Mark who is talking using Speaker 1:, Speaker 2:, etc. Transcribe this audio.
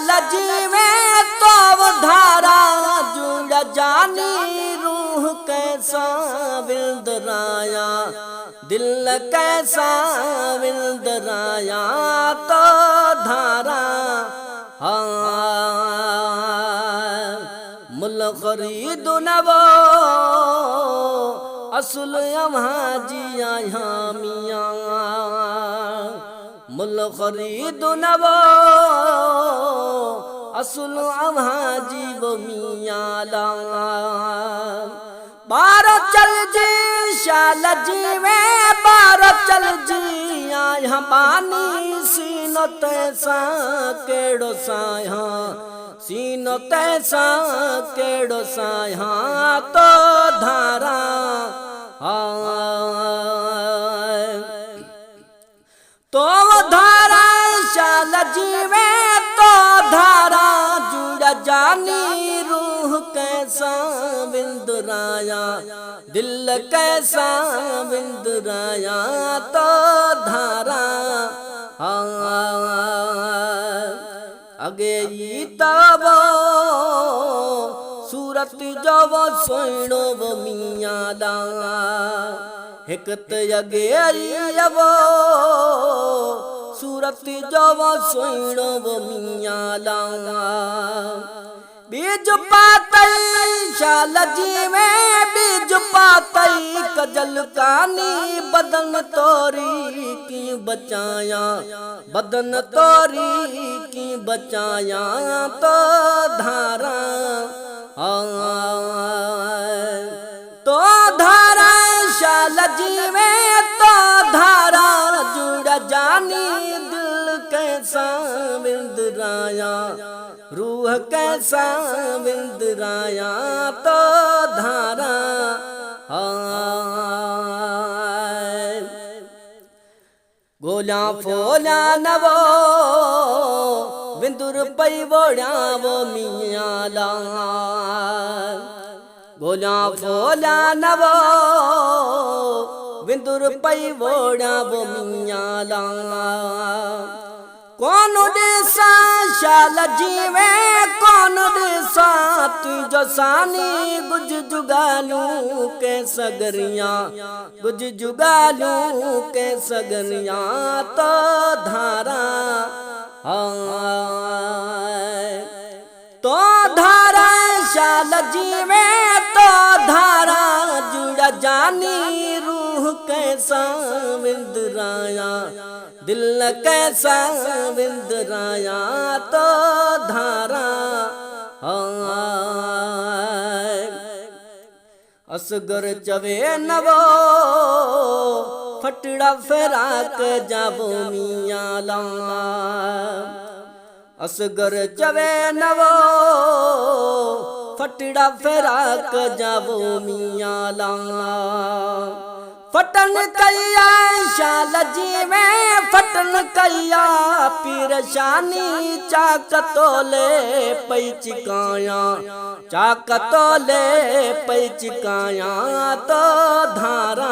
Speaker 1: शाल जीवे तो धारा जुड़ जानी रूह कैसा विंदराया दिल कैसा विंदराया तो धारा मुल खरीद नवो असुल जिया मिया मुल खरीद नवो असुल जीव मिया बार चल जी शाल जीवे बार चल जी यहाँ पानी सीनो तैसा केड़ो साया सीनो तैसा केड़ो साया तो धारा तो धारा शाल जीवे तो धारा जुड़ जानी रूह कैसा विंदराया दिल कैसा विंदराया तो धारा अगे तबो सूरत जब सोइणो मिया एक अगे अबो सूरत जब सोइणो मिया बीज पातई शाल जीवे बीज पातई कजल कानी बदन तोरी की बचाया बदन तोरी की बचाया तो धारा तो धारा शाल जीवे तो धारा जुड़ जानी दिल कैसा विंदराया रूह कैसा विंदराया तो धारा गोला फोला नवो विंदुर पई वोड़ा वो मिया गोला फोला नवो विंदुर पई वोड़ा वो मिया कौन दिशा शाल जीवे कौन दिशा तुझो सानी गुज जुगालू के सगरिया गुज जुगालू के सगरिया तो धारा तो धारा शाल जीवे तो धारा जुड़ जानी रूह कैसा विंदराया दिल कैसा विंदराया तो धारा असगर चवे नवो फटड़ा फेराक जाबो मिया असगर चवे नवो फटड़ा फेराक जाबो मिया फटन कैया शाल जीवे फटन कैया पीरशानी चाक तोले पैचिकाया चाक तोले पैचिकाया तो धारा